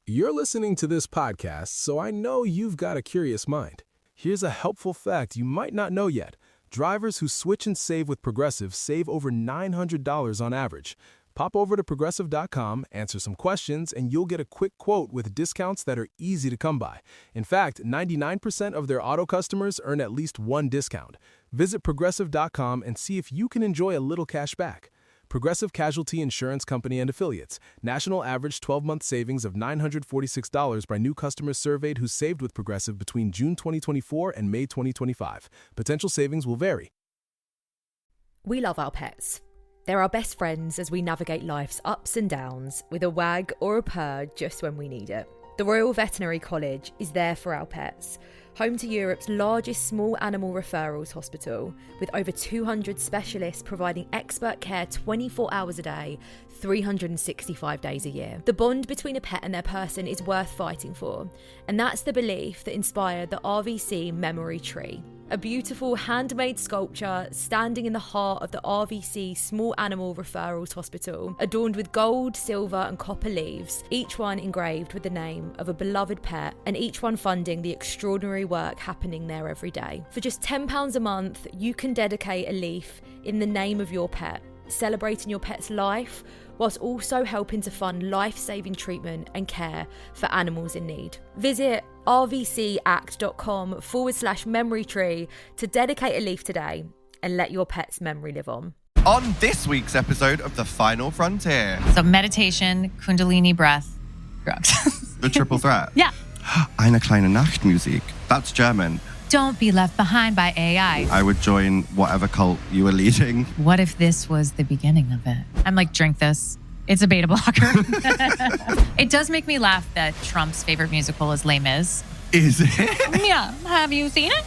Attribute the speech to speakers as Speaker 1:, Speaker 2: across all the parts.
Speaker 1: You're listening to this podcast, so I know you've got a curious mind. Here's a helpful fact you might not know yet. Drivers who switch and save with Progressive save over $900 on average. Pop over to Progressive.com, answer some questions, and you'll get a quick quote with discounts that are easy to come by. In fact, 99% of their auto customers earn at least one discount. Visit Progressive.com and see if you can enjoy a little cash back. Progressive Casualty Insurance Company and Affiliates. National average 12-month savings of $946 by new customers surveyed who saved with Progressive between June 2024 and May 2025. Potential savings will vary.
Speaker 2: We love our pets. They're our best friends as we navigate life's ups and downs with a wag or a purr just when we need it. The Royal Veterinary College is there for our pets. Home to Europe's largest small animal referrals hospital, with over 200 specialists providing expert care 24 hours a day, 365 days a year. The bond between a pet and their person is worth fighting for, and that's the belief that inspired the RVC Memory Tree, a beautiful handmade sculpture standing in the heart of the RVC Small Animal Referrals Hospital, adorned with gold, silver and copper leaves, each one engraved with the name of a beloved pet, and each one funding the extraordinary work happening there every day. For just £10 a month, you can dedicate a leaf in the name of your pet, celebrating your pet's life, whilst also helping to fund life-saving treatment and care for animals in need. Visit rvcact.com/memory tree to dedicate a leaf today and let your pet's memory live on.
Speaker 3: On this week's episode of The Final Frontier.
Speaker 4: So meditation, kundalini breath, drugs.
Speaker 3: The triple threat.
Speaker 4: Yeah.
Speaker 3: Eine kleine Nachtmusik. That's German.
Speaker 4: Don't be left behind by AI.
Speaker 3: I would join whatever cult you were leading.
Speaker 4: What if this was the beginning of it? I'm like, drink this. It's a beta blocker. It does make me laugh that Trump's favorite musical is Les Mis.
Speaker 3: Is it?
Speaker 4: Yeah. Have you seen it?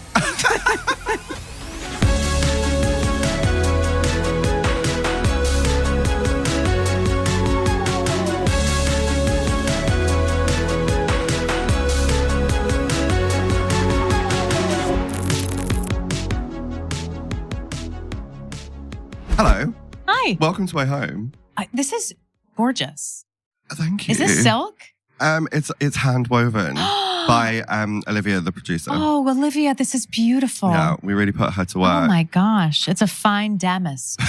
Speaker 3: Hello.
Speaker 4: Hi.
Speaker 3: Welcome to my home.
Speaker 4: This is gorgeous.
Speaker 3: Thank you.
Speaker 4: Is this silk?
Speaker 3: It's hand woven by Olivia, the producer.
Speaker 4: Oh, Olivia, this is beautiful.
Speaker 3: Yeah, we really put her to work.
Speaker 4: Oh my gosh. It's a fine damask.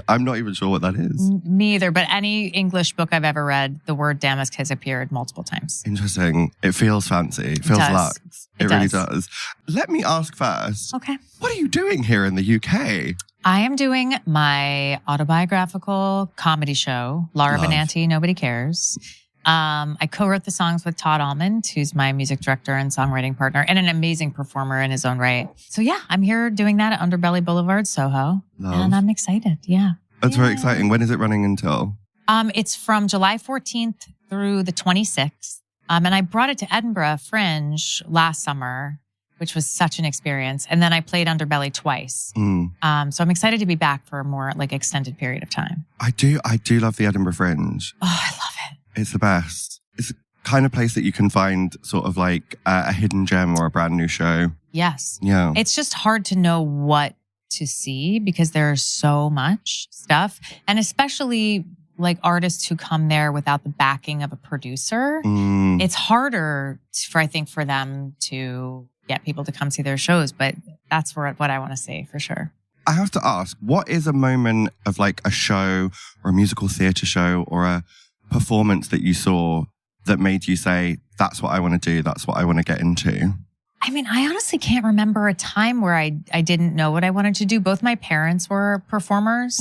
Speaker 3: I'm not even sure what that is.
Speaker 4: Me either, but any English book I've ever read, the word damask has appeared multiple times.
Speaker 3: Interesting. It feels fancy. It feels luxe. It really does. Let me ask first.
Speaker 4: Okay.
Speaker 3: What are you doing here in the UK?
Speaker 4: I am doing my autobiographical comedy show, Laura Benanti, Nobody Cares. I co-wrote the songs with Todd Almond, who's my music director and songwriting partner and an amazing performer in his own right. So yeah, I'm here doing that at Underbelly Boulevard, Soho. And I'm excited. Yeah.
Speaker 3: That's very exciting. When is it running until?
Speaker 4: It's from July 14th through the 26th. And I brought it to Edinburgh Fringe last summer, which was such an experience. And then I played Underbelly twice. So I'm excited to be back for a more like extended period of time.
Speaker 3: I do love the Edinburgh Fringe.
Speaker 4: Oh, I love it.
Speaker 3: It's the best. It's the kind of place that you can find sort of like a hidden gem or a brand new show.
Speaker 4: Yes.
Speaker 3: Yeah.
Speaker 4: It's just hard to know what to see because there's so much stuff. And especially like artists who come there without the backing of a producer. It's harder I think for them to get people to come see their shows, but that's what I want to see for sure.
Speaker 3: I have to ask, what is a moment of like a show or a musical theatre show or a performance that you saw that made you say, that's what I want to do, that's what I want to get into?
Speaker 4: I mean, I honestly can't remember a time where I didn't know what I wanted to do. Both my parents were performers.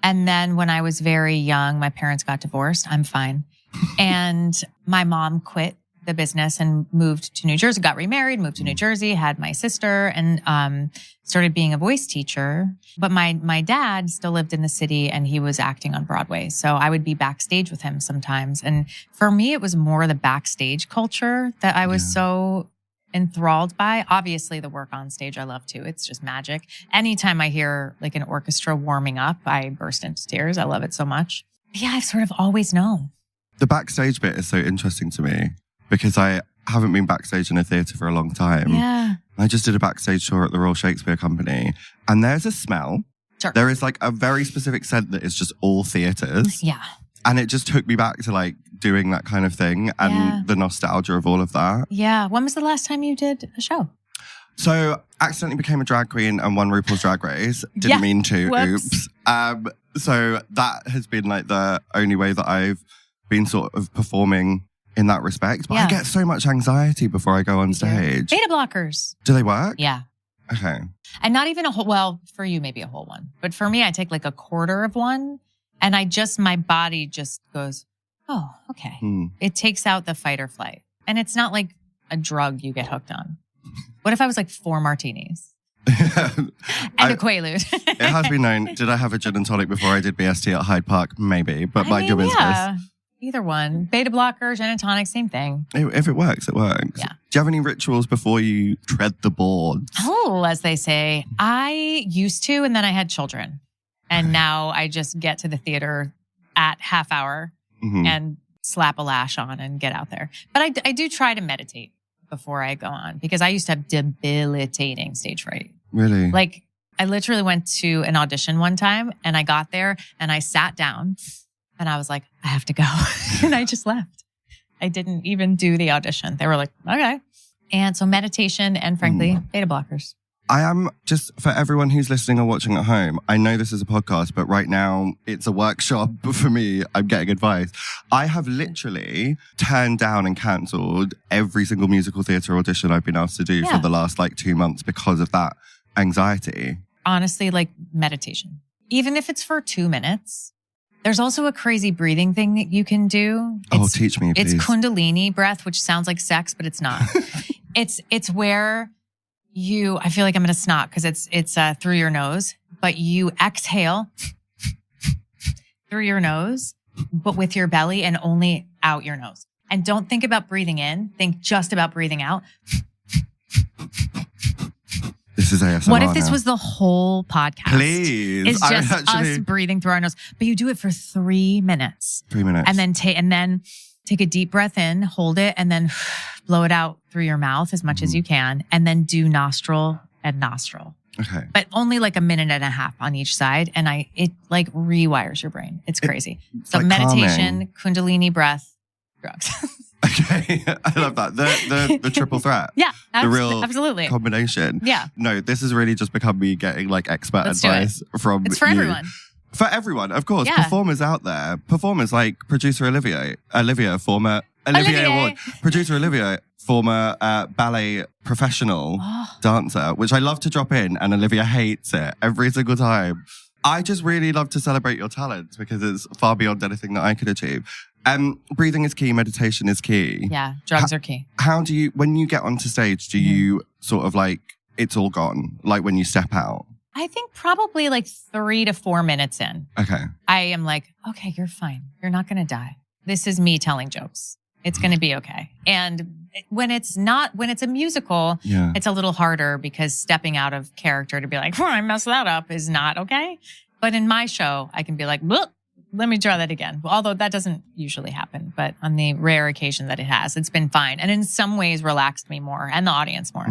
Speaker 4: And then when I was very young, my parents got divorced. I'm fine. And my mom quit the business and moved to New Jersey, got remarried, moved to New Jersey, had my sister, and started being a voice teacher. But my dad still lived in the city and he was acting on Broadway. So I would be backstage with him sometimes. And for me, it was more the backstage culture that I was so enthralled by. Obviously, the work on stage I love too. It's just magic. Anytime I hear like an orchestra warming up, I burst into tears. I love it so much. But yeah, I've sort of always known.
Speaker 3: The backstage bit is so interesting to me because I haven't been backstage in a theatre for a long time.
Speaker 4: Yeah.
Speaker 3: I just did a backstage tour at the Royal Shakespeare Company and there's a smell.
Speaker 4: Sure.
Speaker 3: There is like a very specific scent that is just all theatres.
Speaker 4: Yeah.
Speaker 3: And it just took me back to like doing that kind of thing and the nostalgia of all of that.
Speaker 4: Yeah. When was the last time you did a show?
Speaker 3: So, accidentally became a drag queen and won RuPaul's Drag Race. Didn't mean to.
Speaker 4: Whoops.
Speaker 3: Oops. So that has been like the only way that I've been sort of performing in that respect. But I get so much anxiety before I go on stage.
Speaker 4: Beta blockers.
Speaker 3: Do they work?
Speaker 4: Yeah.
Speaker 3: Okay.
Speaker 4: And not even a whole, well, for you, maybe a whole one. But for me, I take like a quarter of one and my body just goes, oh, okay. It takes out the fight or flight. And it's not like a drug you get hooked on. What if I was like 4 martinis? And a Quaalude.
Speaker 3: It has been known. Did I have a gin and tonic before I did BST at Hyde Park? Maybe. But mind your business.
Speaker 4: Yeah. Either one. Beta blocker, gin and tonic, same thing.
Speaker 3: If it works, it works.
Speaker 4: Yeah.
Speaker 3: Do you have any rituals before you tread the boards?
Speaker 4: Oh, as they say. I used to, and then I had children. And now I just get to the theater at half hour and slap a lash on and get out there. But I do try to meditate before I go on because I used to have debilitating stage fright.
Speaker 3: Really?
Speaker 4: Like I literally went to an audition one time and I got there and I sat down and I was like, I have to go. And I just left. I didn't even do the audition. They were like, okay. And so meditation and frankly, beta blockers.
Speaker 3: I am just, for everyone who's listening or watching at home, I know this is a podcast, but right now it's a workshop for me. I'm getting advice. I have literally turned down and cancelled every single musical theatre audition I've been asked to do for the last 2 months because of that anxiety.
Speaker 4: Honestly, like meditation. Even if it's for 2 minutes. There's also a crazy breathing thing that you can do.
Speaker 3: Teach me, please.
Speaker 4: It's Kundalini breath, which sounds like sex, but it's not. It's where I feel like I'm going to snot because it's through your nose, but you exhale through your nose, but with your belly and only out your nose. And don't think about breathing in. Think just about breathing out.
Speaker 3: This is ASMR.
Speaker 4: What if this was the whole podcast?
Speaker 3: Please.
Speaker 4: It's just us breathing through our nose. But you do it for 3 minutes.
Speaker 3: 3 minutes.
Speaker 4: And then take a deep breath in, hold it, and then blow it out through your mouth as much as you can. And then do nostril and nostril.
Speaker 3: Okay.
Speaker 4: But only like a minute and a half on each side. And it like rewires your brain. It's crazy. So
Speaker 3: like
Speaker 4: meditation, calming. Kundalini breath, drugs.
Speaker 3: Okay. I love that. The triple threat.
Speaker 4: Yeah.
Speaker 3: The real
Speaker 4: absolutely.
Speaker 3: combination.
Speaker 4: Yeah.
Speaker 3: No, this has really just become me getting expert advice from
Speaker 4: It's for everyone.
Speaker 3: For everyone, of course.
Speaker 4: Yeah.
Speaker 3: Performers out there. Performers like producer Olivia, former Olivier Award. Producer Olivia, former ballet professional dancer, which I love to drop in, and Olivia hates it every single time. I just really love to celebrate your talents because it's far beyond anything that I could achieve. Breathing is key. Meditation is key.
Speaker 4: Yeah, drugs are key.
Speaker 3: How do you, when you get onto stage, do you sort of it's all gone? Like when you step out?
Speaker 4: I think probably 3 to 4 minutes in.
Speaker 3: Okay.
Speaker 4: I am like, okay, you're fine. You're not going to die. This is me telling jokes. It's going to be okay. And when it's a musical, it's a little harder because stepping out of character to be like, I messed that up is not okay. But in my show, I can be like, let me try that again. Although that doesn't usually happen, but on the rare occasion that it has, it's been fine. And in some ways relaxed me more and the audience more.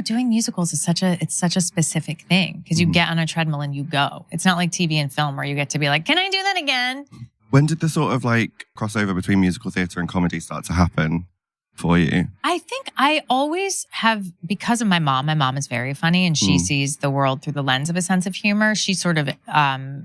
Speaker 4: Doing musicals is such a specific thing because you get on a treadmill and you go. It's not like TV and film where you get to be like, can I do that again?
Speaker 3: When did the sort of crossover between musical theatre and comedy start to happen for you? I
Speaker 4: think I always have, because of my mom is very funny and she sees the world through the lens of a sense of humor. She sort of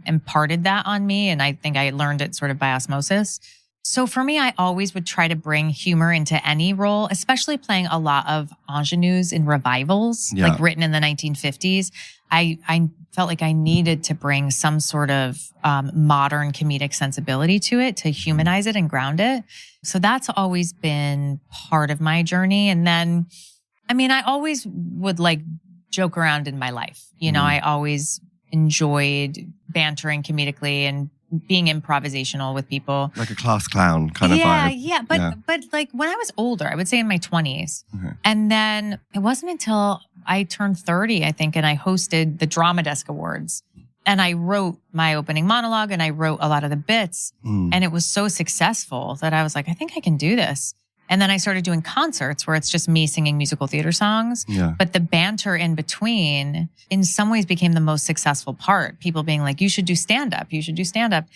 Speaker 4: imparted that on me. And I think I learned it sort of by osmosis. So for me, I always would try to bring humor into any role, especially playing a lot of ingenues in revivals, written in the 1950s. I felt like I needed to bring some sort of modern comedic sensibility to it to humanize it and ground it. So that's always been part of my journey. And then, I always would joke around in my life. I always enjoyed bantering comedically and being improvisational with people. Like a class clown kind of vibe. Yeah. But when I was older, I would say in my 20s. And then it wasn't until I turned 30, I think, and I hosted the Drama Desk Awards. And I wrote my opening monologue and I wrote a lot of the bits. And it was so successful that I was like, I think I can do this. And then I started doing concerts where it's just me singing musical theater songs. But the banter in between, in some ways, became the most successful part. People being like, you should do stand-up. You should do stand-up.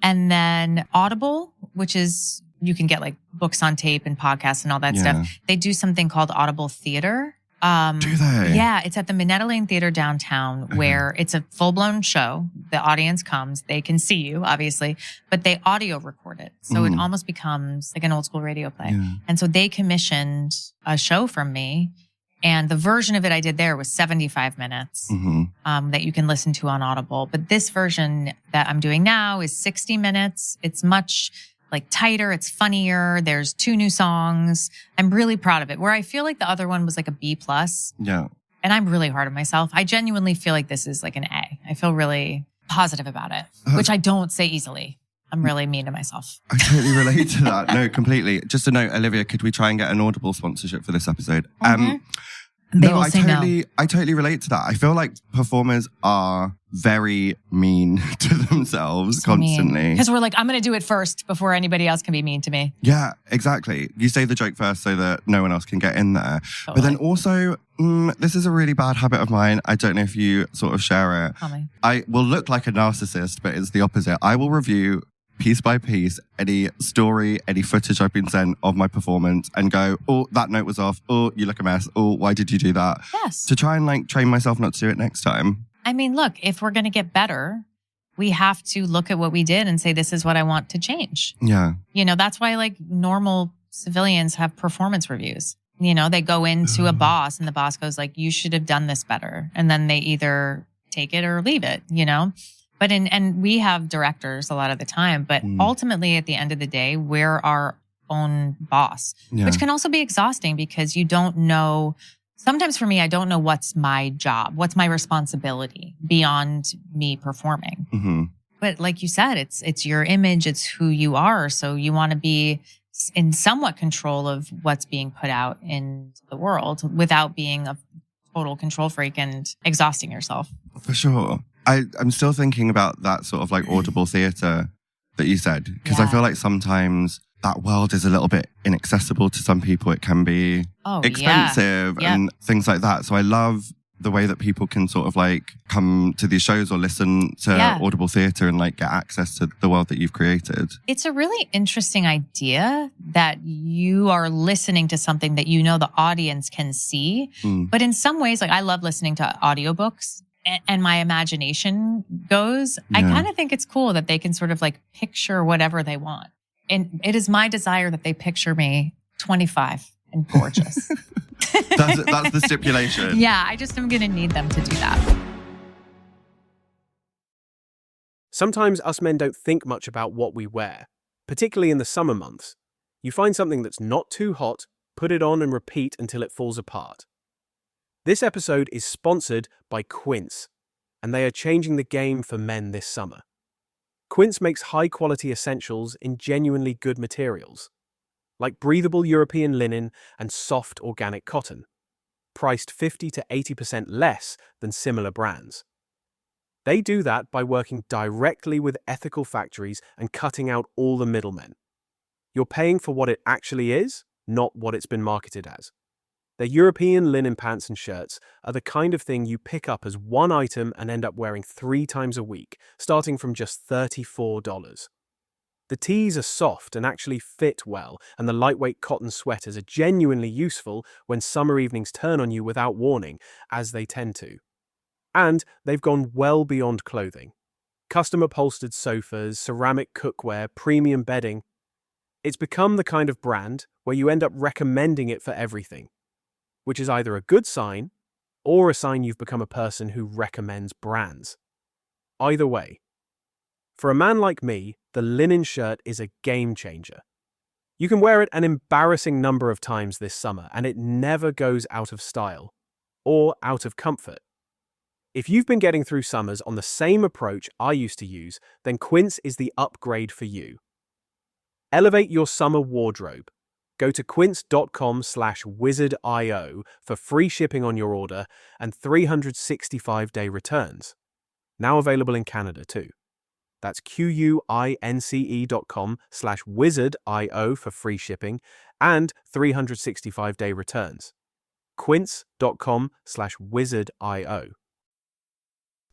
Speaker 4: And then Audible, which is you can get like books on tape and podcasts and all that stuff. They do something called Audible Theater.
Speaker 3: Do they?
Speaker 4: Yeah, it's at the Minetta Lane Theater downtown where it's a full-blown show. The audience comes. They can see you, obviously, but they audio record it. So it almost becomes like an old school radio play. Yeah. And so they commissioned a show from me. And the version of it I did there was 75 minutes that you can listen to on Audible. But this version that I'm doing now is 60 minutes. It's much like tighter. It's funnier. There's 2 new songs. I'm really proud of it. Where I feel like the other one was like a B+.
Speaker 3: Yeah.
Speaker 4: And I'm really hard on myself. I genuinely feel like this is like an A. I feel really positive about it, which I don't say easily. I'm really mean to myself.
Speaker 3: I totally relate to that. No, completely. Just a note, Olivia, could we try and get an Audible sponsorship for this episode?
Speaker 4: They will say no.
Speaker 3: I totally relate to that. I feel like performers are very mean to themselves constantly.
Speaker 4: Because we're like, I'm going to do it first before anybody else can be mean to me.
Speaker 3: Yeah, exactly. You say the joke first so that no one else can get in there. Totally. But then also, this is a really bad habit of mine. I don't know if you sort of share it.
Speaker 4: Tell me.
Speaker 3: I will look like a narcissist, but it's the opposite. I will review piece by piece, any story, any footage I've been sent of my performance and go, oh, that note was off. Oh, you look a mess. Oh, why did you do that?
Speaker 4: Yes.
Speaker 3: To try and like train myself not to do it next time.
Speaker 4: I mean, look, if we're going to get better, we have to look at what we did and say, this is what I want to change.
Speaker 3: Yeah.
Speaker 4: You know, that's why like normal civilians have performance reviews. You know, they go into a boss and the boss goes like, you should have done this better. And then they either take it or leave it, you know? But and we have directors a lot of the time, but ultimately at the end of the day, we're our own boss, which can also be exhausting because you don't know. Sometimes for me, I don't know what's my job, what's my responsibility beyond me performing. But like you said, it's your image, it's who you are. So you want to be in somewhat control of what's being put out in the world without being a total control freak and exhausting yourself.
Speaker 3: For sure. I'm still thinking about that sort of like audible theatre that you said, because I feel like sometimes that world is a little bit inaccessible to some people. It can be expensive and things like that. So I love the way that people can sort of like come to these shows or listen to audible theatre and like get access to the world that you've created.
Speaker 4: It's a really interesting idea that you are listening to something that you know the audience can see. But in some ways, like I love listening to audiobooks. And my imagination goes, I kind of think it's cool that they can sort of like picture whatever they want. And it is my desire that they picture me 25 and gorgeous.
Speaker 3: That's the stipulation.
Speaker 4: Yeah, I just am going to need them to do that.
Speaker 1: Sometimes us men don't think much about what we wear, particularly in the summer months. You find something that's not too hot, put it on and repeat until it falls apart. This episode is sponsored by Quince, and they are changing the game for men this summer. Quince makes high-quality essentials in genuinely good materials, like breathable European linen and soft organic cotton, priced 50 to 80% less than similar brands. They do that by working directly with ethical factories and cutting out all the middlemen. You're paying for what it actually is, not what it's been marketed as. Their European linen pants and shirts are the kind of thing you pick up as one item and end up wearing 3 times a week, starting from just $34. The tees are soft and actually fit well, and the lightweight cotton sweaters are genuinely useful when summer evenings turn on you without warning, as they tend to. And they've gone well beyond clothing. Custom upholstered sofas, ceramic cookware, premium bedding. It's become the kind of brand where you end up recommending it for everything, which is either a good sign or a sign you've become a person who recommends brands. Either way, for a man like me, the linen shirt is a game changer. You can wear it an embarrassing number of times this summer, and it never goes out of style or out of comfort. If you've been getting through summers on the same approach I used to use, then Quince is the upgrade for you. Elevate your summer wardrobe. Go to quince.com/wizardio for free shipping on your order and 365-day returns. Now available in Canada too. That's QUINCE.com/wizardio for free shipping and 365-day returns. Quince.com/wizardio.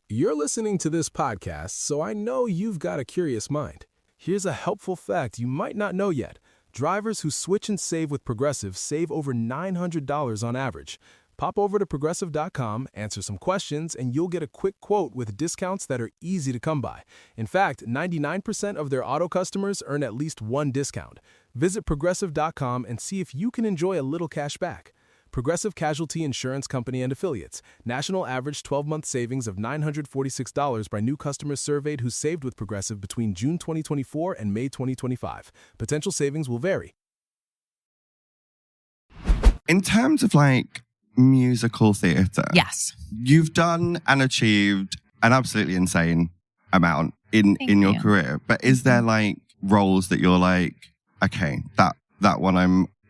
Speaker 1: You're listening to this podcast, so I know you've got a curious mind. Here's a helpful fact you might not know yet. Drivers who switch and save with Progressive save over $900 on average. Pop over to Progressive.com, answer some questions, and you'll get a quick quote with discounts that are easy to come by. In fact, 99% of their auto customers earn at least one discount. Visit Progressive.com and see if you can enjoy a little cash back. Progressive Casualty Insurance Company and Affiliates. National average 12-month savings of $946 by new customers surveyed who saved with Progressive between June 2024 and May 2025. Potential savings will vary.
Speaker 3: In terms of like musical theatre,
Speaker 4: Yes.
Speaker 3: you've done and achieved an absolutely insane amount in your
Speaker 4: you.
Speaker 3: career. But is there like roles that you're like, okay, that one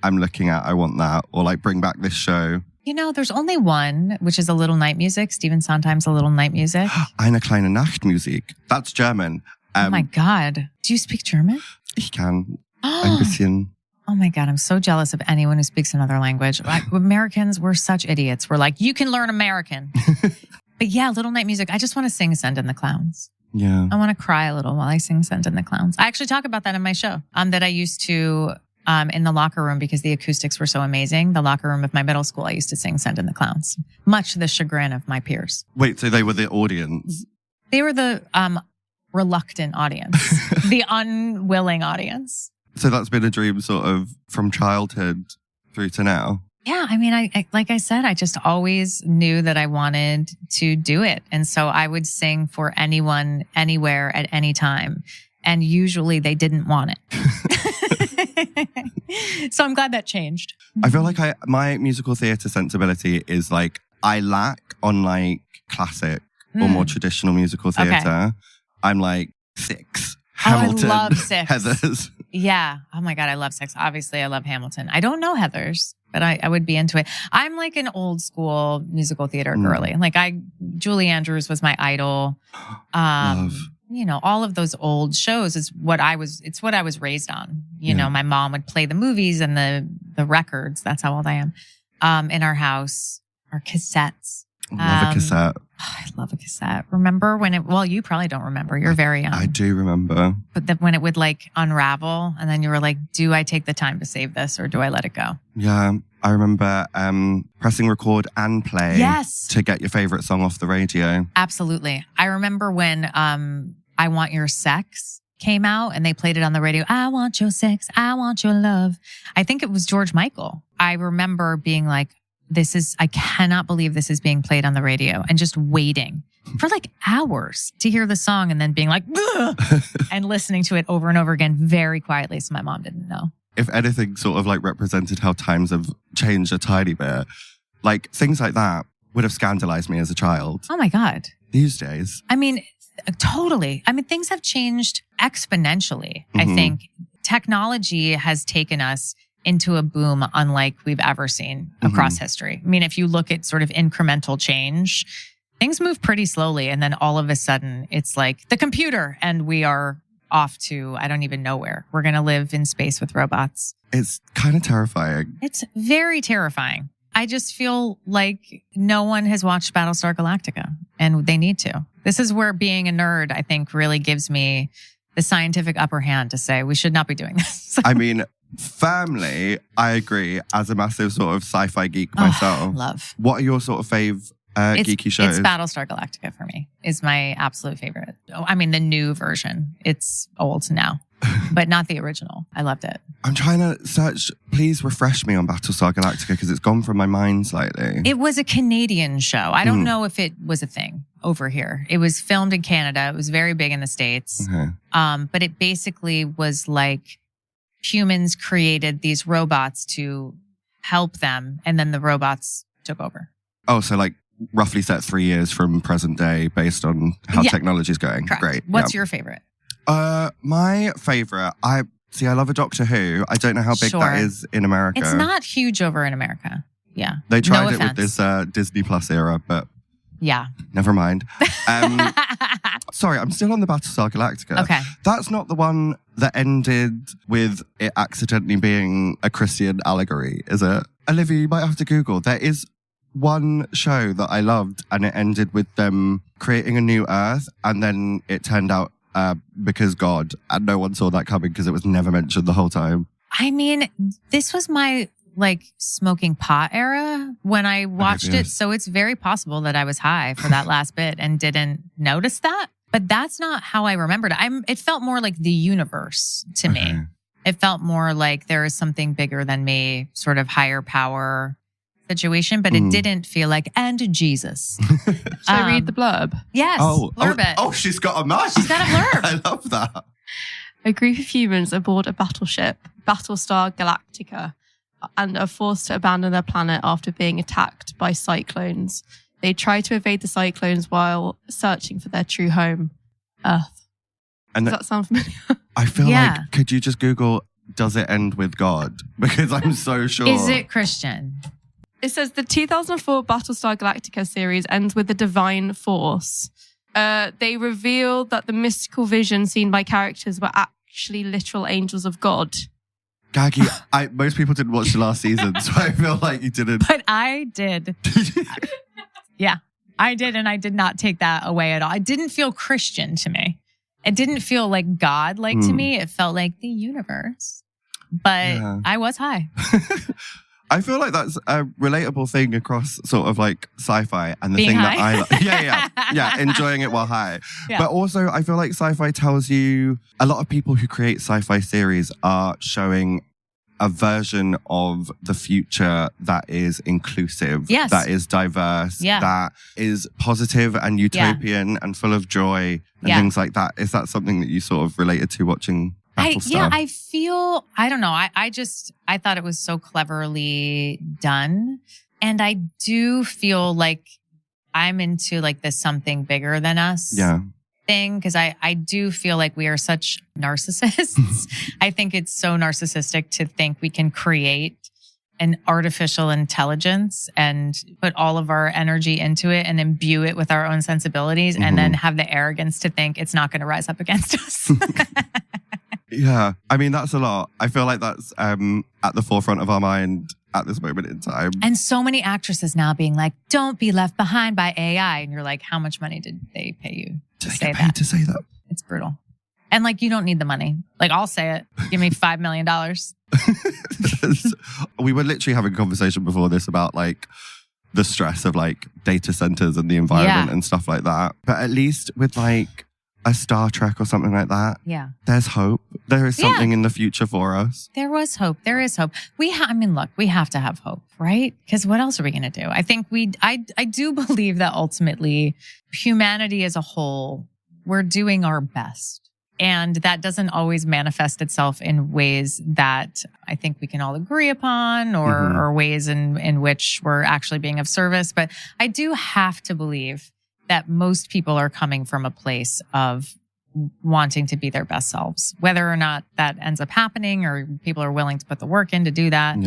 Speaker 3: I'm looking at, I want that, or like bring back this show?
Speaker 4: You know, there's only one, which is A Little Night Music. Stephen Sondheim's A Little Night Music.
Speaker 3: Eine kleine Nachtmusik. That's German.
Speaker 4: Oh my God. Do you speak German?
Speaker 3: Ich kann ein bisschen.
Speaker 4: Oh my God, I'm so jealous of anyone who speaks another language. Like, Americans, we're such idiots. We're like, you can learn American. But yeah, Little Night Music. I just want to sing Send in the Clowns.
Speaker 3: Yeah.
Speaker 4: I want to cry a little while I sing Send in the Clowns. I actually talk about that in my show, that I used to, in the locker room, because the acoustics were so amazing. The locker room of my middle school, I used to sing Send in the Clowns, much to the chagrin of my peers.
Speaker 3: Wait, so they were the audience?
Speaker 4: They were the reluctant audience, the unwilling audience.
Speaker 3: So that's been a dream sort of from childhood through to now?
Speaker 4: Yeah, I mean, I like I said, I just always knew that I wanted to do it. And so I would sing for anyone, anywhere, at any time. And usually they didn't want it. So I'm glad that changed.
Speaker 3: I feel like my musical theatre sensibility is like, I lack on like classic or more traditional musical theatre.
Speaker 4: Okay.
Speaker 3: I'm like Six,
Speaker 4: I
Speaker 3: Hamilton,
Speaker 4: love Six.
Speaker 3: Heathers.
Speaker 4: Yeah. Oh my God, I love Six. Obviously, I love Hamilton. I don't know Heathers, but I would be into it. I'm like an old school musical theater girly. Like Julie Andrews was my idol.
Speaker 3: Love.
Speaker 4: You know, all of those old shows it's what I was raised on. You know, my mom would play the movies and the records. That's how old I am. In our house, our cassettes.
Speaker 3: Love a cassette.
Speaker 4: I love a cassette. Remember when you probably don't remember. You're very young.
Speaker 3: I do remember.
Speaker 4: But when it would like unravel and then you were like, do I take the time to save this or do I let it go?
Speaker 3: Yeah. I remember pressing record and play to get your favorite song off the radio.
Speaker 4: Absolutely. I remember when I Want Your Sex came out and they played it on the radio. I want your sex. I want your love. I think it was George Michael. I remember being like, I cannot believe this is being played on the radio, and just waiting for like hours to hear the song and then being like, and listening to it over and over again very quietly so my mom didn't know.
Speaker 3: If anything sort of like represented how times have changed a tiny bit, like things like that would have scandalized me as a child.
Speaker 4: Oh my God.
Speaker 3: These days.
Speaker 4: I mean, totally. I mean, things have changed exponentially. I think technology has taken us into a boom unlike we've ever seen across history. I mean, if you look at sort of incremental change, things move pretty slowly. And then all of a sudden it's like the computer and we are off to, I don't even know where. We're going to live in space with robots.
Speaker 3: It's kind of terrifying.
Speaker 4: It's very terrifying. I just feel like no one has watched Battlestar Galactica and they need to. This is where being a nerd, I think, really gives me the scientific upper hand to say we should not be doing this.
Speaker 3: I mean, firmly, I agree. As a massive sort of sci-fi geek myself.
Speaker 4: Love.
Speaker 3: What are your sort of geeky shows?
Speaker 4: It's Battlestar Galactica for me. Is my absolute favorite. I mean, the new version. It's old now, but not the original. I loved it.
Speaker 3: I'm trying to search. Please refresh me on Battlestar Galactica because it's gone from my mind slightly.
Speaker 4: It was a Canadian show. I don't know if it was a thing over here. It was filmed in Canada. It was very big in the States.
Speaker 3: Okay.
Speaker 4: But it basically was like humans created these robots to help them, and then the robots took over.
Speaker 3: Oh, so like roughly set 3 years from present day based on how technology is going.
Speaker 4: Correct.
Speaker 3: Great.
Speaker 4: What's your favorite?
Speaker 3: My favorite, I love a Doctor Who. I don't know how big that is in America.
Speaker 4: It's not huge over in America. Yeah.
Speaker 3: They tried it with this Disney Plus era, but
Speaker 4: yeah,
Speaker 3: never mind. Sorry, I'm still on the Battlestar Galactica.
Speaker 4: Okay.
Speaker 3: That's not the one that ended with it accidentally being a Christian allegory, is it? Olivia, you might have to Google. There is one show that I loved and it ended with them creating a new Earth and then it turned out because God, and no one saw that coming because it was never mentioned the whole time.
Speaker 4: I mean, this was my like smoking pot era when I watched it. So it's very possible that I was high for that last bit and didn't notice that. But that's not how I remembered it. It felt more like the universe to me. It felt more like there is something bigger than me, sort of higher power situation, but it didn't feel like, and Jesus.
Speaker 5: Should I read the blurb?
Speaker 4: Yes, blurb it.
Speaker 3: Oh, she's got a mic.
Speaker 4: She's got a blurb.
Speaker 3: I love that.
Speaker 5: A group of humans aboard a battleship, Battlestar Galactica, and are forced to abandon their planet after being attacked by cyclones. They try to evade the cyclones while searching for their true home, Earth.
Speaker 3: And
Speaker 5: does that sound familiar?
Speaker 3: I feel like, could you just Google, does it end with God? Because I'm so sure.
Speaker 4: Is it Christian?
Speaker 5: It says the 2004 Battlestar Galactica series ends with a divine force. They reveal that the mystical vision seen by characters were actually literal angels of God.
Speaker 3: Gaggy, most people didn't watch the last season, so I feel like you didn't.
Speaker 4: But I did. Yeah, I did, and I did not take that away at all. It didn't feel Christian to me. It didn't feel like God-like to me. It felt like the universe. But I was high.
Speaker 3: I feel like that's a relatable thing across sort of like sci-fi and the
Speaker 4: Being
Speaker 3: thing
Speaker 4: high?
Speaker 3: that I yeah, enjoying it while high.
Speaker 4: Yeah.
Speaker 3: But also I feel like sci-fi tells you a lot of people who create sci-fi series are showing a version of the future that is inclusive, that is diverse, that is positive and utopian and full of joy and things like that. Is that something that you sort of related to watching Battlestar?
Speaker 4: I feel, I don't know. I thought it was so cleverly done. And I do feel like I'm into like the something bigger than us thing. Cause I do feel like we are such narcissists. I think it's so narcissistic to think we can create an artificial intelligence and put all of our energy into it and imbue it with our own sensibilities and then have the arrogance to think it's not going to rise up against us.
Speaker 3: Yeah, I mean, that's a lot. I feel like that's at the forefront of our mind at this moment in time.
Speaker 4: And so many actresses now being like, don't be left behind by AI. And you're like, how much money did they pay you to say that?
Speaker 3: To say that?
Speaker 4: It's brutal. And like, you don't need the money. Like, I'll say it. Give me $5 million.
Speaker 3: We were literally having a conversation before this about like the stress of like data centers and the environment and stuff like that. But at least with like a Star Trek or something like that, there's hope. There is something in the future for us.
Speaker 4: There was hope. There is hope. I mean, look, we have to have hope, right? Because what else are we going to do? I think I do believe that ultimately humanity as a whole, we're doing our best. And that doesn't always manifest itself in ways that I think we can all agree upon or ways in which we're actually being of service. But I do have to believe that most people are coming from a place of wanting to be their best selves. Whether or not that ends up happening or people are willing to put the work in to do that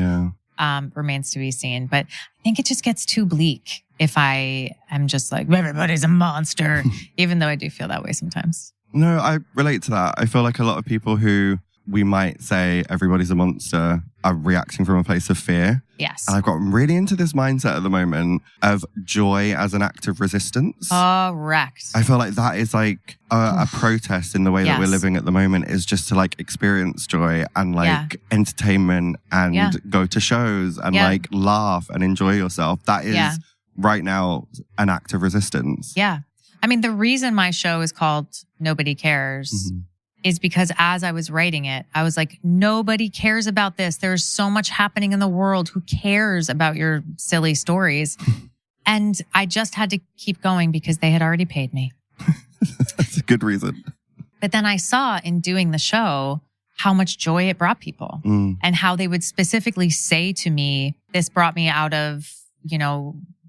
Speaker 4: remains to be seen. But I think it just gets too bleak if I am just like, everybody's a monster, even though I do feel that way sometimes.
Speaker 3: No, I relate to that. I feel like a lot of people who we might say everybody's a monster are reacting from a place of fear.
Speaker 4: Yes.
Speaker 3: And I've gotten really into this mindset at the moment of joy as an act of resistance.
Speaker 4: Correct.
Speaker 3: I feel like that is like a protest in the way that we're living at the moment, is just to like experience joy and like entertainment and go to shows and like laugh and enjoy yourself. That is right now an act of resistance.
Speaker 4: Yeah. I mean, the reason my show is called Nobody Cares is because as I was writing it, I was like, nobody cares about this. There's so much happening in the world. Who cares about your silly stories? And I just had to keep going because they had already paid me.
Speaker 3: That's a good reason.
Speaker 4: But then I saw in doing the show how much joy it brought people and how they would specifically say to me, this brought me out of,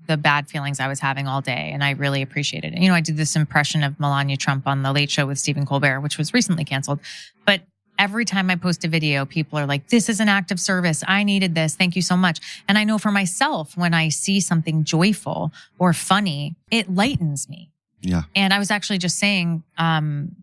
Speaker 4: the bad feelings I was having all day. And I really appreciated it. I did this impression of Melania Trump on The Late Show with Stephen Colbert, which was recently canceled. But every time I post a video, people are like, this is an act of service. I needed this. Thank you so much. And I know for myself, when I see something joyful or funny, it lightens me.
Speaker 3: Yeah.
Speaker 4: And I was actually just saying, in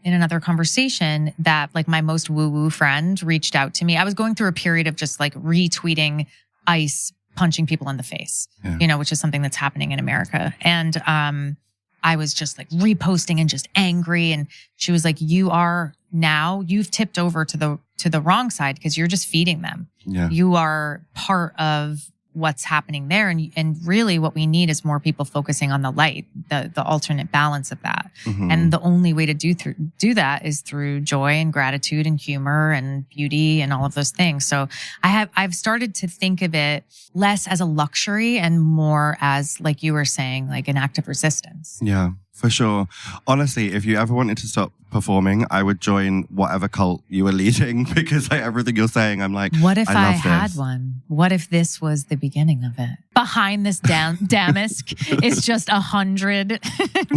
Speaker 4: another conversation that like my most woo-woo friend reached out to me. I was going through a period of just like retweeting ICE punching people in the face, which is something that's happening in America. And I was just like reposting and just angry. And she was like, you are now you've tipped over to the wrong side because you're just feeding them.
Speaker 3: Yeah.
Speaker 4: You are part of what's happening there. And really what we need is more people focusing on the light, the alternate balance of that.
Speaker 3: Mm-hmm.
Speaker 4: And the only way to do that is through joy and gratitude and humor and beauty and all of those things. So I've started to think of it less as a luxury and more as, like you were saying, like an act of resistance.
Speaker 3: Yeah, for sure. Honestly, if you ever wanted to stop performing, I would join whatever cult you were leading, because like everything you're saying, I'm like,
Speaker 4: what if I
Speaker 3: love
Speaker 4: had
Speaker 3: this.
Speaker 4: one? What if this was the beginning of it? Behind this damask is just 100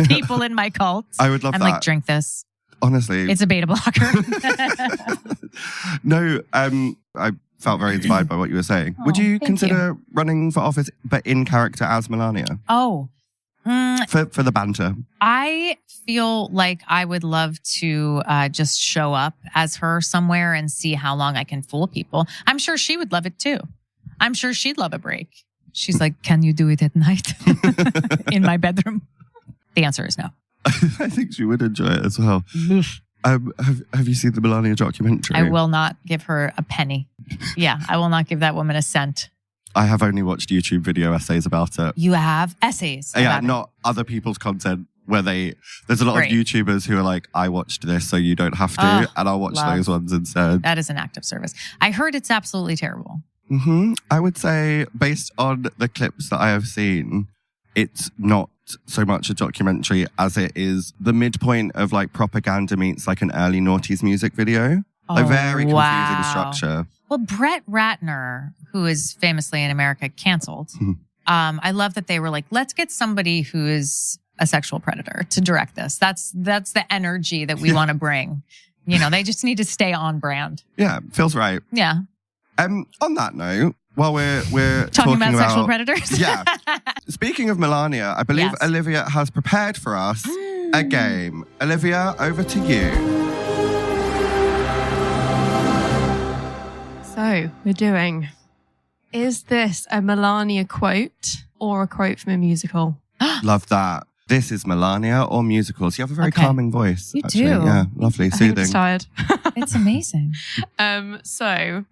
Speaker 4: people in my cult.
Speaker 3: I would love
Speaker 4: I'm
Speaker 3: that.
Speaker 4: like, drink this.
Speaker 3: Honestly.
Speaker 4: It's a beta blocker.
Speaker 3: No, I felt very inspired by what you were saying.
Speaker 4: Oh,
Speaker 3: Would you
Speaker 4: thank
Speaker 3: consider running for office, but in character as Melania?
Speaker 4: Oh,
Speaker 3: For the banter.
Speaker 4: I feel like I would love to just show up as her somewhere and see how long I can fool people. I'm sure she would love it too. I'm sure she'd love a break. She's like, can you do it at night in my bedroom? The answer is no.
Speaker 3: I think she would enjoy it as well. Have you seen the Melania documentary?
Speaker 4: I will not give her a penny. Yeah, I will not give that woman a cent.
Speaker 3: I have only watched YouTube video essays about it.
Speaker 4: You have essays.
Speaker 3: Yeah,
Speaker 4: about it.
Speaker 3: not other people's content where there's a lot
Speaker 4: Great.
Speaker 3: of YouTubers who are like, I watched this so you don't have to.
Speaker 4: Oh,
Speaker 3: and I'll watch
Speaker 4: love.
Speaker 3: those ones instead.
Speaker 4: That is an act of service. I heard it's absolutely terrible.
Speaker 3: I would say, based on the clips that I have seen, it's not so much a documentary as it is the midpoint of like propaganda meets like an early noughties music video. Like very confusing structure.
Speaker 4: Well, Brett Ratner, who is famously in America canceled, I love that they were like, let's get somebody who is a sexual predator to direct this. That's the energy that we want to bring. You know, they just need to stay on brand.
Speaker 3: Yeah, feels right.
Speaker 4: Yeah.
Speaker 3: On that note, while we're
Speaker 4: Talking about sexual predators.
Speaker 3: Yeah. Speaking of Melania, I believe
Speaker 4: Yes.
Speaker 3: Olivia has prepared for us a game. Olivia, over to you.
Speaker 5: So we're doing, is this a Melania quote or a quote from a musical?
Speaker 3: Love that. This is Melania or musicals. You have a very
Speaker 4: Okay.
Speaker 3: calming voice.
Speaker 4: You
Speaker 3: actually.
Speaker 4: do.
Speaker 3: Yeah, lovely,
Speaker 5: I think I'm
Speaker 3: soothing.
Speaker 5: tired.
Speaker 4: It's amazing.
Speaker 5: So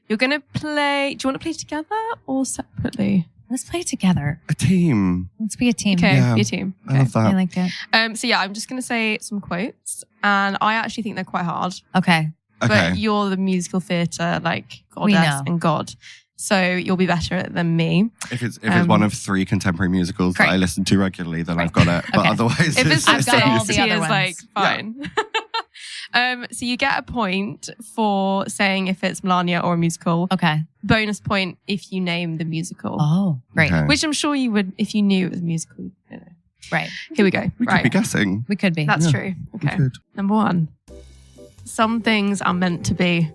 Speaker 5: you're going to play, do you want to play together or separately?
Speaker 4: Let's play it together.
Speaker 3: A team.
Speaker 4: Let's be a team.
Speaker 5: Okay,
Speaker 3: Yeah.
Speaker 5: your team.
Speaker 3: I love that.
Speaker 4: I like that.
Speaker 5: So yeah, I'm just going to say some quotes and I actually think they're quite hard.
Speaker 4: Okay.
Speaker 3: Okay.
Speaker 5: But you're the musical theatre, like
Speaker 4: We
Speaker 5: goddess
Speaker 4: know.
Speaker 5: and god. So you'll be better at it than me.
Speaker 3: If it's one of 3 contemporary musicals
Speaker 4: Great.
Speaker 3: that I listen to regularly, then I've got it. But
Speaker 4: Okay.
Speaker 3: otherwise,
Speaker 5: If it's
Speaker 4: I've got all the
Speaker 5: Gypsy,
Speaker 4: other
Speaker 5: is
Speaker 4: ones.
Speaker 5: like fine. So you get a point for saying if it's Melania or a musical.
Speaker 4: Okay.
Speaker 5: Bonus point if you name the musical.
Speaker 4: Oh, great.
Speaker 3: Okay.
Speaker 5: Which I'm sure you would if you knew it was a musical. You know.
Speaker 4: Right.
Speaker 5: Here we go.
Speaker 3: we could
Speaker 5: right.
Speaker 3: be guessing.
Speaker 4: We could be.
Speaker 5: That's
Speaker 3: Yeah,
Speaker 5: true.
Speaker 3: We
Speaker 5: Okay.
Speaker 3: could.
Speaker 5: Number 1. Some things are meant to be.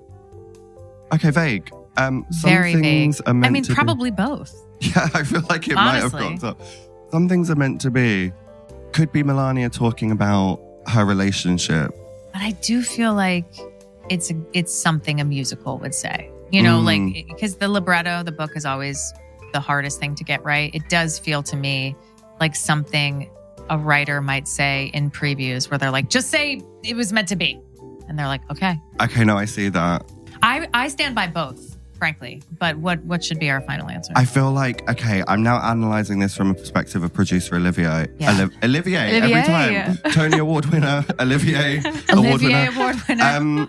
Speaker 3: Okay, vague. Some
Speaker 4: Very
Speaker 3: things
Speaker 4: vague.
Speaker 3: are meant
Speaker 4: I mean,
Speaker 3: to
Speaker 4: probably both.
Speaker 3: be. Yeah, I feel like it might have
Speaker 4: Honestly.
Speaker 3: got up. Some things are meant to be. Could be Melania talking about her relationship.
Speaker 4: But I do feel like it's something a musical would say. You know, like, because the libretto, the book is always the hardest thing to get right. It does feel to me like something a writer might say in previews where they're like, just say it was meant to be. And they're like, okay.
Speaker 3: Okay, no, I see that.
Speaker 4: I stand by both, frankly. But what should be our final answer?
Speaker 3: I feel like, okay, I'm now analysing this from a perspective of producer Olivier.
Speaker 4: Yeah.
Speaker 3: Olivier, every time. Tony Award winner, Olivier Award
Speaker 4: Olivier
Speaker 3: winner.
Speaker 4: Award winner.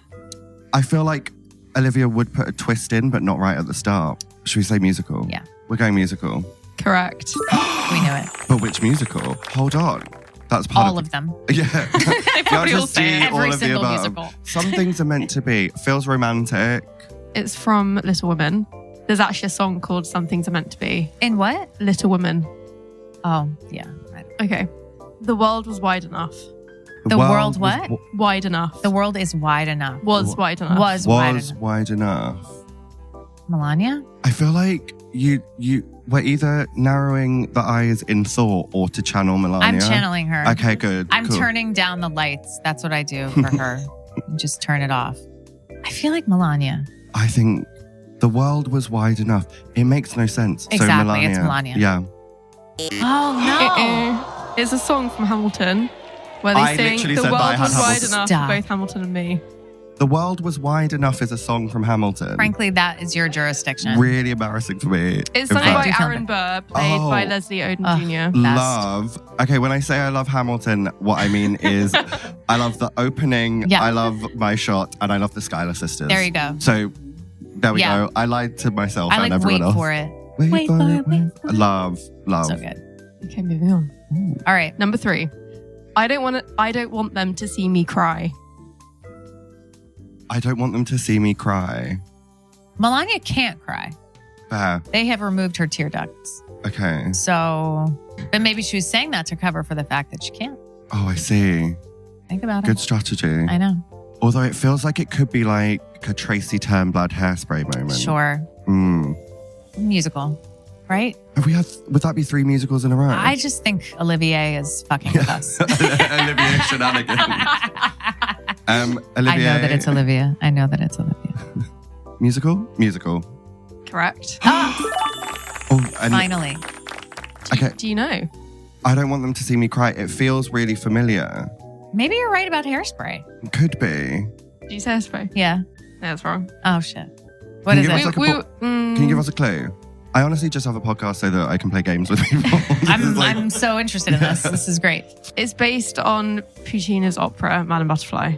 Speaker 3: I feel like Olivia would put a twist in, but not right at the start. Should we say musical?
Speaker 4: Yeah.
Speaker 3: We're going musical.
Speaker 5: Correct.
Speaker 4: We knew it.
Speaker 3: But which musical? Hold on. That's part
Speaker 4: All of them.
Speaker 3: Yeah.
Speaker 5: They probably
Speaker 3: Not
Speaker 5: all
Speaker 3: just
Speaker 5: say
Speaker 3: D,
Speaker 5: it.
Speaker 3: all
Speaker 4: Every
Speaker 3: of the
Speaker 4: single
Speaker 3: above.
Speaker 4: musical.
Speaker 3: Some things are meant to be. Feels romantic.
Speaker 5: It's from Little Women. There's actually a song called Some Things Are Meant to Be.
Speaker 4: In what?
Speaker 5: Little Women.
Speaker 4: Oh, yeah.
Speaker 5: Okay. The world was wide enough.
Speaker 4: The world what?
Speaker 5: Wide enough.
Speaker 4: The world is wide enough.
Speaker 5: was wide enough.
Speaker 4: Was wide
Speaker 3: Was
Speaker 4: enough.
Speaker 3: wide enough.
Speaker 4: Melania?
Speaker 3: I feel like you were either narrowing the eyes in thought or to channel Melania.
Speaker 4: I'm channeling her.
Speaker 3: Okay, good.
Speaker 4: I'm
Speaker 3: cool.
Speaker 4: turning down the lights. That's what I do for her. Just turn it off. I feel like Melania.
Speaker 3: I think the world was wide enough. It makes no sense.
Speaker 4: Exactly,
Speaker 3: So Melania.
Speaker 4: it's Melania.
Speaker 3: Yeah.
Speaker 4: Oh,
Speaker 5: It's a song from Hamilton where
Speaker 3: I
Speaker 5: they sing
Speaker 3: literally
Speaker 5: the
Speaker 3: said
Speaker 5: world
Speaker 3: that I had
Speaker 5: was wide
Speaker 3: Hamilton.
Speaker 5: enough
Speaker 4: Stop.
Speaker 5: for both Hamilton and me.
Speaker 3: The World Was Wide Enough is a song from Hamilton.
Speaker 4: Frankly, that is your jurisdiction.
Speaker 3: Really embarrassing for me.
Speaker 5: It's
Speaker 3: In
Speaker 5: sung by
Speaker 3: fact.
Speaker 5: Aaron Burr, played by Leslie Odom Jr.
Speaker 3: Love. Okay, when I say I love Hamilton, what I mean is I love the opening, I love My Shot, and I love the Schuyler Sisters.
Speaker 4: There you go.
Speaker 3: So there we go. I lied to myself and everyone else.
Speaker 4: Wait for it.
Speaker 3: Wait for it. Love.
Speaker 4: So good.
Speaker 5: Okay, moving on.
Speaker 3: Ooh.
Speaker 4: All right.
Speaker 5: Number 3. I don't want them to see me cry.
Speaker 3: I don't want them to see me cry.
Speaker 4: Melania can't cry.
Speaker 3: Fair.
Speaker 4: They have removed her tear ducts.
Speaker 3: Okay.
Speaker 4: So, but maybe she was saying that to cover for the fact that she can't.
Speaker 3: Oh, I see.
Speaker 4: Think about it.
Speaker 3: Good strategy.
Speaker 4: I know.
Speaker 3: Although it feels like it could be like a Tracy Turnblad Hairspray moment.
Speaker 4: Sure. Musical, right?
Speaker 3: Have we had, would that be 3 musicals in a row?
Speaker 4: I just think Olivier is fucking with us.
Speaker 3: Olivier shenanigans. Olivier.
Speaker 4: I know that it's Olivia.
Speaker 3: Musical.
Speaker 5: Correct.
Speaker 3: Oh, and
Speaker 4: Finally.
Speaker 3: okay.
Speaker 5: Do you know?
Speaker 3: I don't want them to see me cry. It feels really familiar.
Speaker 4: Maybe you're right about Hairspray.
Speaker 3: Could be.
Speaker 5: Did you say Hairspray?
Speaker 4: Yeah.
Speaker 5: That's wrong.
Speaker 4: Oh, shit. What is it?
Speaker 3: Can you give us a clue? I honestly just have a podcast so that I can play games with people.
Speaker 4: I'm so interested in this. This is great.
Speaker 5: It's based on Puccini's opera, Madame Butterfly.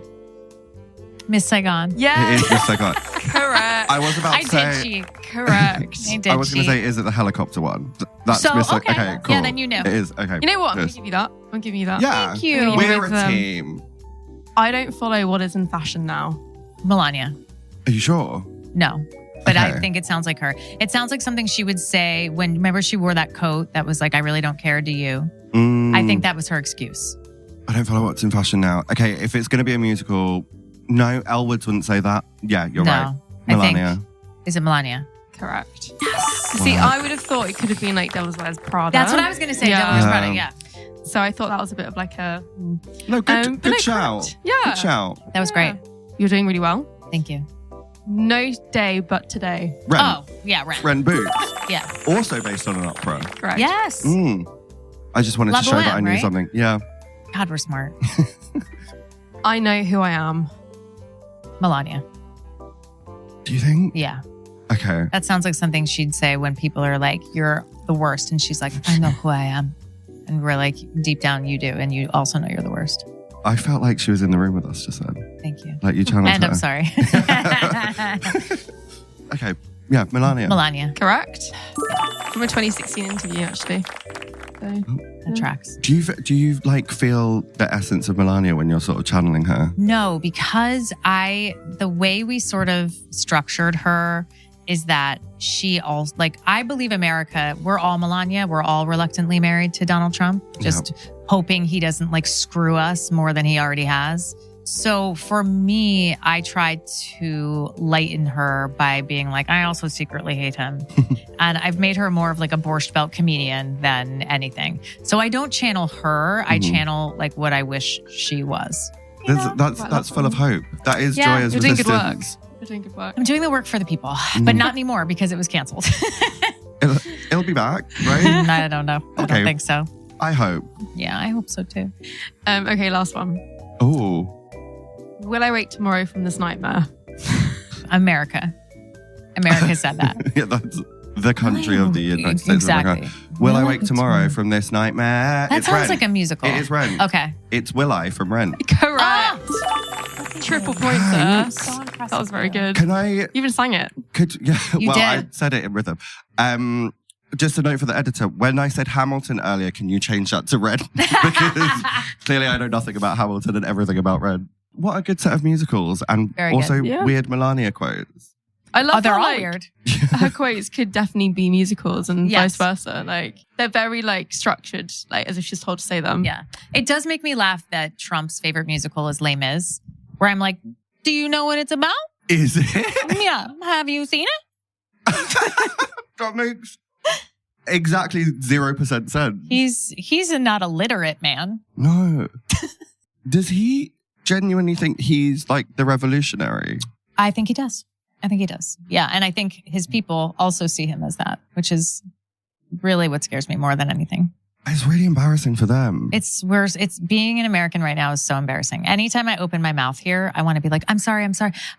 Speaker 4: Miss Saigon.
Speaker 5: Yeah.
Speaker 3: It is Miss Saigon.
Speaker 5: Correct.
Speaker 3: I was about to say.
Speaker 4: I did cheat.
Speaker 5: Correct.
Speaker 3: I was going to say, is it the helicopter one? That's
Speaker 4: So,
Speaker 3: Miss
Speaker 4: okay.
Speaker 3: Okay, cool.
Speaker 4: Yeah, then you know.
Speaker 3: It is. Okay.
Speaker 5: You know what? I'm going
Speaker 3: Yes.
Speaker 5: to give you that. I'm giving you that.
Speaker 3: Yeah.
Speaker 4: Thank you.
Speaker 3: We're
Speaker 5: With,
Speaker 3: a team.
Speaker 5: I don't follow what is in fashion now.
Speaker 4: Melania.
Speaker 3: Are you sure?
Speaker 4: No. But
Speaker 3: Okay.
Speaker 4: I think it sounds like her. It sounds like something she would say when, remember she wore that coat that was like, I really don't care, do you? I think that was her excuse.
Speaker 3: I don't follow what's in fashion now. Okay, if it's going to be a musical, no, Elwoods wouldn't say that. Yeah, you're right. Melania.
Speaker 4: Is it Melania?
Speaker 5: Correct. See, I would have thought it could have been like Devil's Wears Prada.
Speaker 4: That's what I was going to say.
Speaker 5: Yeah.
Speaker 4: Devil's Prada, yeah.
Speaker 5: So I thought that was a bit of like a...
Speaker 3: No, good,
Speaker 5: but no,
Speaker 3: shout.
Speaker 5: correct. Yeah.
Speaker 3: Good shout.
Speaker 4: That was great.
Speaker 5: You're doing really well.
Speaker 4: Thank you.
Speaker 5: No day but today.
Speaker 3: Ren.
Speaker 4: Oh, yeah, Ren.
Speaker 3: Ren Boots.
Speaker 4: Yeah.
Speaker 3: Also based on an opera.
Speaker 5: Correct.
Speaker 4: Yes.
Speaker 3: I just wanted
Speaker 4: La
Speaker 3: to show that I
Speaker 4: Boheme,
Speaker 3: knew
Speaker 4: right?
Speaker 3: something. Yeah.
Speaker 4: God, we're smart.
Speaker 5: I know who I am.
Speaker 4: Melania.
Speaker 3: Do you think?
Speaker 4: Yeah.
Speaker 3: Okay.
Speaker 4: That sounds like something she'd say when people are like, you're the worst. And she's like, I know who I am. And we're like, deep down, you do. And you also know you're the worst.
Speaker 3: I felt like she was in the room with us just then.
Speaker 4: Thank you.
Speaker 3: Like you channeled
Speaker 4: And
Speaker 3: her.
Speaker 4: I'm sorry.
Speaker 3: Okay. Yeah, Melania.
Speaker 4: Melania.
Speaker 5: Correct. From a 2016 interview, actually. So,
Speaker 4: That tracks.
Speaker 3: Do you like feel the essence of Melania when you're sort of channeling her?
Speaker 4: No, because the way we sort of structured her is that she also, like, I believe America, we're all Melania. We're all reluctantly married to Donald Trump, just hoping he doesn't like screw us more than he already has. So for me, I tried to lighten her by being like, I also secretly hate him. And I've made her more of like a Borscht Belt comedian than anything. So I don't channel her. I channel like what I wish she was.
Speaker 3: That's full of hope. That is
Speaker 4: Yeah,
Speaker 3: joy as
Speaker 5: you're doing good work.
Speaker 3: resistance.
Speaker 5: You're doing good work.
Speaker 4: I'm doing the work for the people, but not anymore because it was canceled.
Speaker 3: It'll be back, right?
Speaker 4: I don't know. I
Speaker 3: Okay.
Speaker 4: don't think so.
Speaker 3: I hope.
Speaker 4: Yeah, I hope so too.
Speaker 5: Okay, last one.
Speaker 3: Oh.
Speaker 5: Will I wake tomorrow from this nightmare?
Speaker 4: America said that.
Speaker 3: Yeah, that's the country of the United States
Speaker 4: Exactly.
Speaker 3: of America. Will I wake tomorrow from this nightmare?
Speaker 4: That
Speaker 3: It's
Speaker 4: sounds
Speaker 3: Ren.
Speaker 4: like a musical.
Speaker 3: It is Ren.
Speaker 4: Okay.
Speaker 3: It's Will I from Ren.
Speaker 5: Correct. Triple point there.
Speaker 4: So impressive.
Speaker 5: That was very good.
Speaker 3: Can I?
Speaker 5: You even sang it.
Speaker 3: Yeah.
Speaker 4: You
Speaker 3: Well, I
Speaker 4: did.
Speaker 3: said it in rhythm. Just a note for the editor. When I said Hamilton earlier, can you change that to Ren? Because clearly I know nothing about Hamilton and everything about Ren. What a good set of musicals and
Speaker 4: Very
Speaker 3: also
Speaker 5: good. Yeah.
Speaker 3: weird Melania quotes.
Speaker 5: I love
Speaker 4: they're
Speaker 5: how,
Speaker 4: all
Speaker 5: like,
Speaker 4: weird.
Speaker 5: her quotes could definitely be musicals and
Speaker 4: Yes.
Speaker 5: vice versa. Like they're very like structured, like as if she's told to say them.
Speaker 4: Yeah. It does make me laugh that Trump's favorite musical is Les Mis, where I'm like, do you know what it's about?
Speaker 3: Is it?
Speaker 4: Yeah. Have you seen it?
Speaker 3: That makes exactly 0% sense.
Speaker 4: He's not a literate man.
Speaker 3: No. Does he genuinely think he's like the revolutionary?
Speaker 4: I think he does. Yeah. And I think his people also see him as that, which is really what scares me more than anything.
Speaker 3: It's really embarrassing for them.
Speaker 4: It's worse. It's being an American right now is so embarrassing. Anytime I open my mouth here, I want to be like, I'm sorry.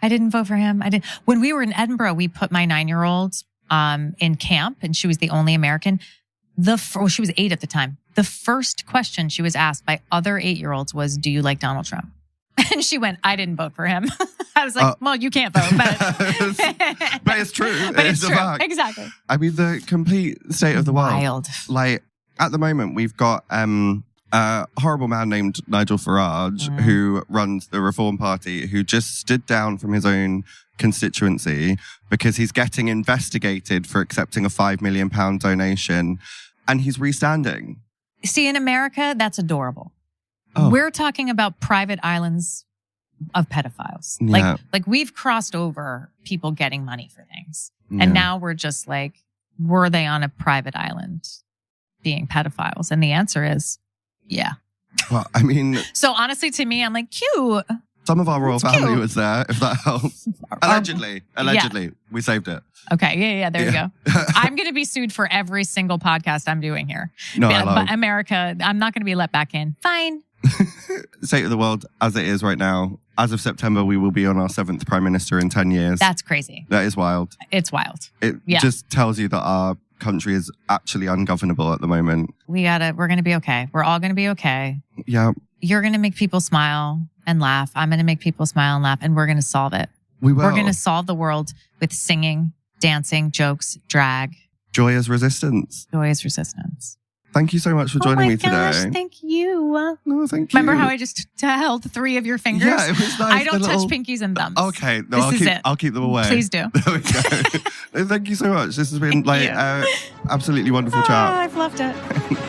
Speaker 4: I didn't vote for him. I didn't. When we were in Edinburgh, we put my 9-year-old in camp and she was the only American. She was 8 at the time. The first question she was asked by other 8-year-olds was, do you like Donald Trump? And she went, I didn't vote for him. I was like, well, you can't vote, but
Speaker 3: but it's true.
Speaker 4: But it's
Speaker 3: a
Speaker 4: true.
Speaker 3: fact.
Speaker 4: Exactly.
Speaker 3: I mean, the complete state of the world.
Speaker 4: Wild.
Speaker 3: Like, at the moment, we've got a horrible man named Nigel Farage, who runs the Reform Party, who just stood down from his own constituency because he's getting investigated for accepting a £5 million donation, and he's restanding.
Speaker 4: See, in America, that's adorable.
Speaker 3: Oh.
Speaker 4: We're talking about private islands of pedophiles.
Speaker 3: Yeah.
Speaker 4: Like we've crossed over people getting money for things.
Speaker 3: Yeah.
Speaker 4: And now we're just like, were they on a private island being pedophiles? And the answer is, yeah.
Speaker 3: Well, I mean...
Speaker 4: So honestly, to me, I'm like, cute.
Speaker 3: Some of our royal
Speaker 4: It's
Speaker 3: family
Speaker 4: cute.
Speaker 3: was there, if that helps. Allegedly. We saved it.
Speaker 4: Okay, yeah, there you go. I'm going to be sued for every single podcast I'm doing here.
Speaker 3: No,
Speaker 4: Yeah,
Speaker 3: I love.
Speaker 4: but America, I'm not going to be let back in. Fine.
Speaker 3: State of the world as it is right now. As of September, we will be on our 7th Prime Minister in 10 years.
Speaker 4: That's crazy.
Speaker 3: That is wild.
Speaker 4: It's wild.
Speaker 3: It
Speaker 4: Yeah.
Speaker 3: just tells you that our country is actually ungovernable at the moment.
Speaker 4: We're going to be okay. We're all going to be okay.
Speaker 3: Yeah,
Speaker 4: You're going to make people smile and laugh. I'm going to make people smile and laugh, and we're going to solve it.
Speaker 3: we will.
Speaker 4: We're going to solve the world with singing, dancing, jokes, drag,
Speaker 3: Joy is resistance.
Speaker 4: joyous resistance.
Speaker 3: Thank you so much for joining me
Speaker 4: Gosh,
Speaker 3: today.
Speaker 4: thank you.
Speaker 3: No, thank you.
Speaker 4: Remember how I just held 3 of your fingers?
Speaker 3: Yeah, it was nice.
Speaker 4: I don't
Speaker 3: the
Speaker 4: touch
Speaker 3: little-
Speaker 4: pinkies and thumbs.
Speaker 3: Okay, no,
Speaker 4: This is it.
Speaker 3: I'll keep them away.
Speaker 4: Please do.
Speaker 3: There we go. Thank you so much. This has been
Speaker 4: Thank you.
Speaker 3: absolutely wonderful chat.
Speaker 4: I've loved it.